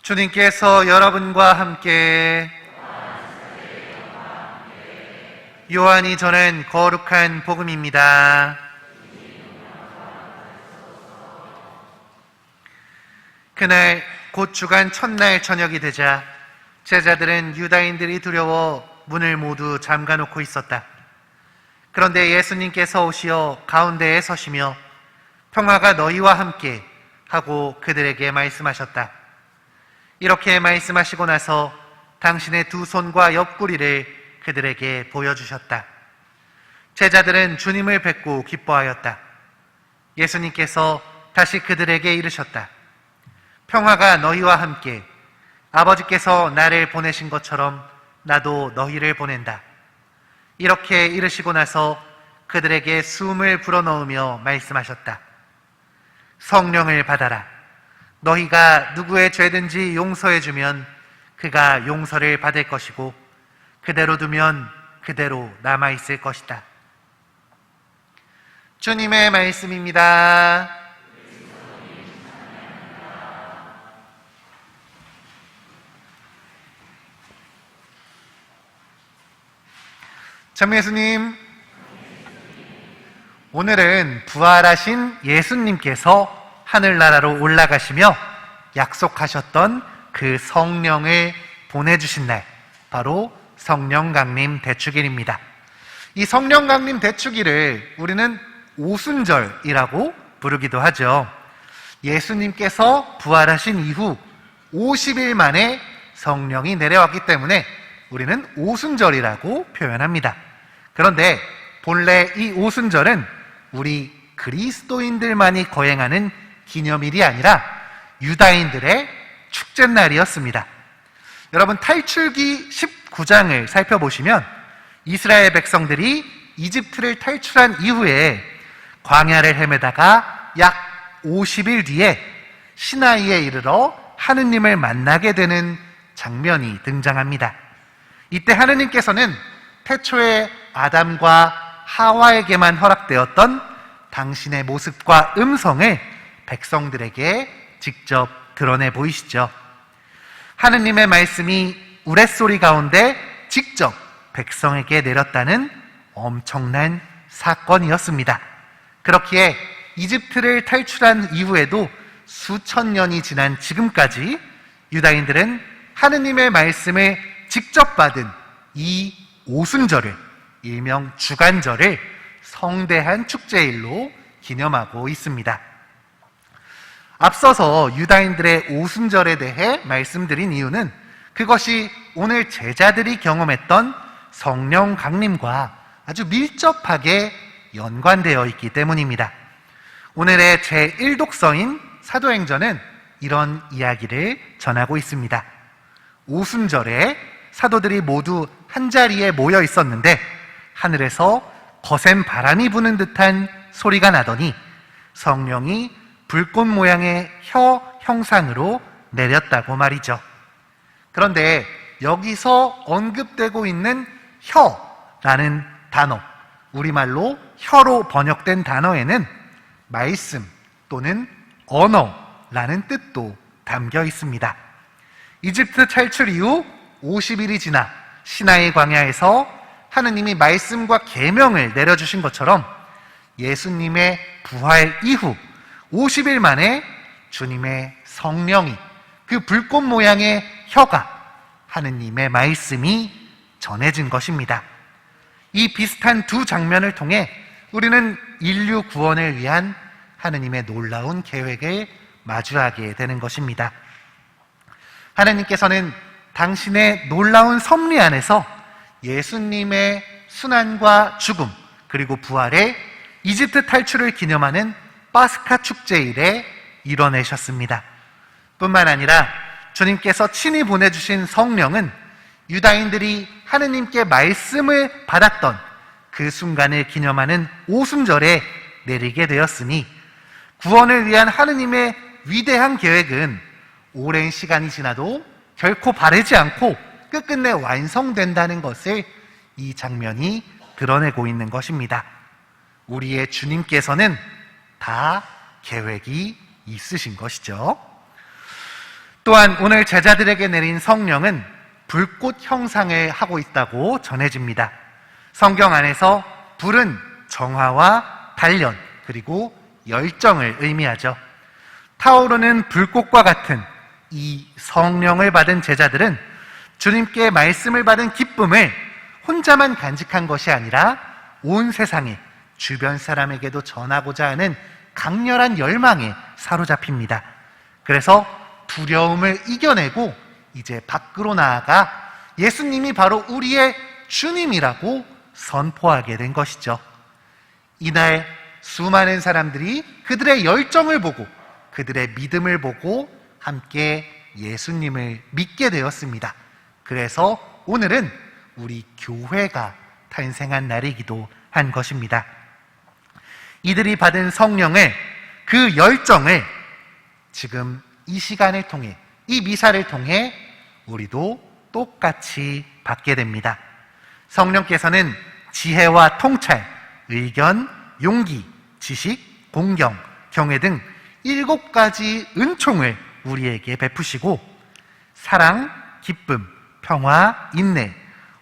주님께서 여러분과 함께 요한이 전한 거룩한 복음입니다. 그날 곧 주간 첫날 저녁이 되자 제자들은 유다인들이 두려워 문을 모두 잠가놓고 있었다. 그런데 예수님께서 오시어 가운데에 서시며 평화가 너희와 함께 하고 그들에게 말씀하셨다. 이렇게 말씀하시고 나서 당신의 두 손과 옆구리를 그들에게 보여주셨다. 제자들은 주님을 뵙고 기뻐하였다. 예수님께서 다시 그들에게 이르셨다. 평화가 너희와 함께, 아버지께서 나를 보내신 것처럼 나도 너희를 보낸다. 이렇게 이르시고 나서 그들에게 숨을 불어넣으며 말씀하셨다. 성령을 받아라. 너희가 누구의 죄든지 용서해주면 그가 용서를 받을 것이고 그대로 두면 그대로 남아있을 것이다. 주님의 말씀입니다. 참 예수님, 오늘은 부활하신 예수님께서 하늘나라로 올라가시며 약속하셨던 그 성령을 보내주신 날, 바로 성령강림 대축일입니다. 이 성령강림 대축일을 우리는 오순절이라고 부르기도 하죠. 예수님께서 부활하신 이후 50일 만에 성령이 내려왔기 때문에 우리는 오순절이라고 표현합니다. 그런데 본래 이 오순절은 우리 그리스도인들만이 거행하는 기념일이 아니라 유다인들의 축제날이었습니다. 여러분, 탈출기 19장을 살펴보시면 이스라엘 백성들이 이집트를 탈출한 이후에 광야를 헤매다가 약 50일 뒤에 시나이에 이르러 하느님을 만나게 되는 장면이 등장합니다. 이때 하느님께서는 태초에 아담과 하와에게만 허락되었던 당신의 모습과 음성을 백성들에게 직접 드러내 보이시죠. 하느님의 말씀이 우레소리 가운데 직접 백성에게 내렸다는 엄청난 사건이었습니다. 그렇기에 이집트를 탈출한 이후에도 수천 년이 지난 지금까지 유다인들은 하느님의 말씀을 직접 받은 이 오순절을, 일명 주간절을 성대한 축제일로 기념하고 있습니다. 앞서서 유다인들의 오순절에 대해 말씀드린 이유는 그것이 오늘 제자들이 경험했던 성령 강림과 아주 밀접하게 연관되어 있기 때문입니다. 오늘의 제1독서인 사도행전은 이런 이야기를 전하고 있습니다. 오순절에 사도들이 모두 한자리에 모여 있었는데 하늘에서 거센 바람이 부는 듯한 소리가 나더니 성령이 불꽃 모양의 혀 형상으로 내렸다고 말이죠. 그런데 여기서 언급되고 있는 혀라는 단어, 우리말로 혀로 번역된 단어에는 말씀 또는 언어라는 뜻도 담겨 있습니다. 이집트 탈출 이후 50일이 지나 시나이 광야에서 하느님이 말씀과 계명을 내려주신 것처럼 예수님의 부활 이후 50일 만에 주님의 성령이, 그 불꽃 모양의 혀가 하느님의 말씀이 전해진 것입니다. 이 비슷한 두 장면을 통해 우리는 인류 구원을 위한 하느님의 놀라운 계획을 마주하게 되는 것입니다. 하느님께서는 당신의 놀라운 섭리 안에서 예수님의 순환과 죽음 그리고 부활의 이집트 탈출을 기념하는 파스카 축제일에 이뤄내셨습니다. 뿐만 아니라 주님께서 친히 보내주신 성령은 유다인들이 하느님께 말씀을 받았던 그 순간을 기념하는 오순절에 내리게 되었으니 구원을 위한 하느님의 위대한 계획은 오랜 시간이 지나도 결코 바르지 않고 끝끝내 완성된다는 것을 이 장면이 드러내고 있는 것입니다. 우리의 주님께서는 다 계획이 있으신 것이죠. 또한 오늘 제자들에게 내린 성령은 불꽃 형상을 하고 있다고 전해집니다. 성경 안에서 불은 정화와 단련 그리고 열정을 의미하죠. 타오르는 불꽃과 같은 이 성령을 받은 제자들은 주님께 말씀을 받은 기쁨을 혼자만 간직한 것이 아니라 온 세상에 주변 사람에게도 전하고자 하는 강렬한 열망에 사로잡힙니다. 그래서 두려움을 이겨내고 이제 밖으로 나아가 예수님이 바로 우리의 주님이라고 선포하게 된 것이죠. 이날 수많은 사람들이 그들의 열정을 보고 그들의 믿음을 보고 함께 예수님을 믿게 되었습니다. 그래서 오늘은 우리 교회가 탄생한 날이기도 한 것입니다. 이들이 받은 성령을, 그 열정을 지금 이 시간을 통해, 이 미사를 통해 우리도 똑같이 받게 됩니다. 성령께서는 지혜와 통찰, 의견, 용기, 지식, 공경, 경외 등 7가지 은총을 우리에게 베푸시고 사랑, 기쁨, 평화, 인내,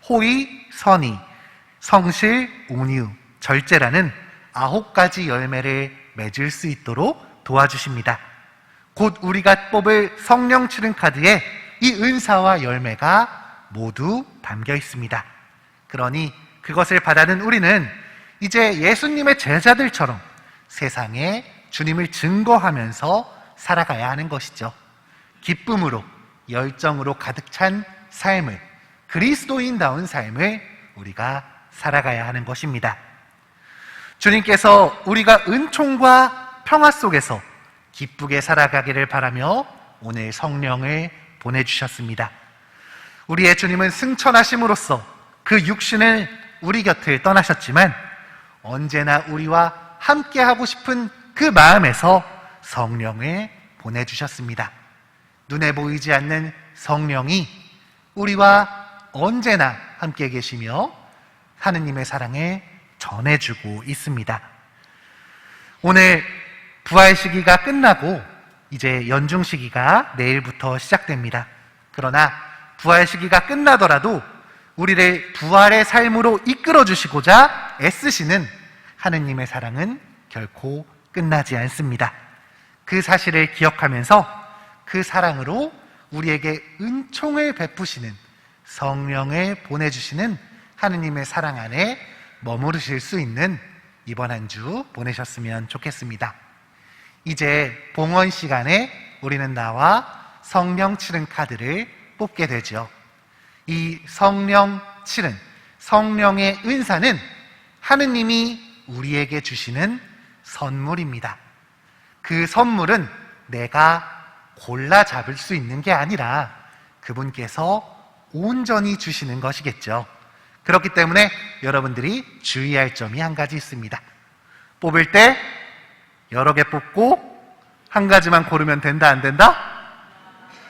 호의, 선의, 성실, 온유, 절제라는 9가지 열매를 맺을 수 있도록 도와주십니다. 곧 우리가 뽑을 성령 칠은 카드에 이 은사와 열매가 모두 담겨 있습니다. 그러니 그것을 받아든 우리는 이제 예수님의 제자들처럼 세상에 주님을 증거하면서 살아가야 하는 것이죠. 기쁨으로, 열정으로 가득 찬 삶을, 그리스도인다운 삶을 우리가 살아가야 하는 것입니다. 주님께서 우리가 은총과 평화 속에서 기쁘게 살아가기를 바라며 오늘 성령을 보내주셨습니다. 우리의 주님은 승천하심으로써 그 육신을 우리 곁을 떠나셨지만 언제나 우리와 함께하고 싶은 그 마음에서 성령을 보내주셨습니다. 눈에 보이지 않는 성령이 우리와 언제나 함께 계시며 하느님의 사랑을 전해주고 있습니다. 오늘 부활 시기가 끝나고 이제 연중 시기가 내일부터 시작됩니다. 그러나 부활 시기가 끝나더라도 우리를 부활의 삶으로 이끌어 주시고자 애쓰시는 하느님의 사랑은 결코 끝나지 않습니다. 그 사실을 기억하면서 그 사랑으로 우리에게 은총을 베푸시는 성령을 보내주시는 하느님의 사랑 안에 머무르실 수 있는 이번 한 주 보내셨으면 좋겠습니다. 이제 봉헌 시간에 우리는 나와 성령 칠은 카드를 뽑게 되죠. 이 성령 칠은, 성령의 은사는 하느님이 우리에게 주시는 선물입니다. 그 선물은 내가 골라 잡을 수 있는 게 아니라 그분께서 온전히 주시는 것이겠죠. 그렇기 때문에 여러분들이 주의할 점이 한 가지 있습니다. 뽑을 때 여러 개 뽑고 한 가지만 고르면 된다, 안 된다?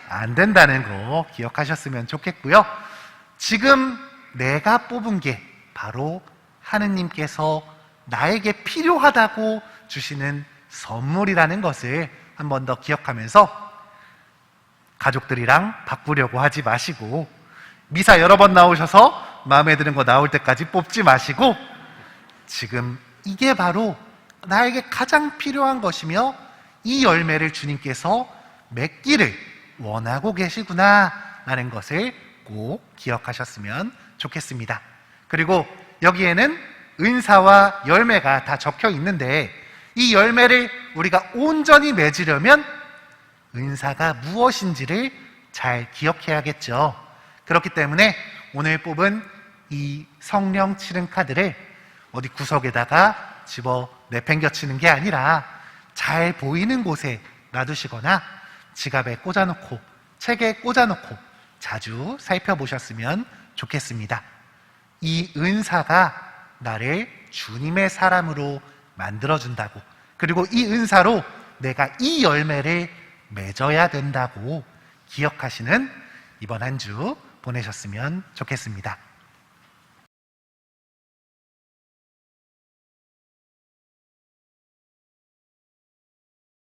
안 된다는 거 기억하셨으면 좋겠고요. 지금 내가 뽑은 게 바로 하느님께서 나에게 필요하다고 주시는 선물이라는 것을 한 번 더 기억하면서 가족들이랑 바꾸려고 하지 마시고, 미사 여러 번 나오셔서 마음에 드는 거 나올 때까지 뽑지 마시고, 지금 이게 바로 나에게 가장 필요한 것이며 이 열매를 주님께서 맺기를 원하고 계시구나 라는 것을 꼭 기억하셨으면 좋겠습니다. 그리고 여기에는 은사와 열매가 다 적혀 있는데 이 열매를 우리가 온전히 맺으려면 은사가 무엇인지를 잘 기억해야겠죠. 그렇기 때문에 오늘 뽑은 이 성령 칠은 카드를 어디 구석에다가 집어 내팽겨치는 게 아니라 잘 보이는 곳에 놔두시거나 지갑에 꽂아놓고 책에 꽂아놓고 자주 살펴보셨으면 좋겠습니다. 이 은사가 나를 주님의 사람으로 만들어준다고, 그리고 이 은사로 내가 이 열매를 맺어야 된다고 기억하시는 이번 한 주 보내셨으면 좋겠습니다.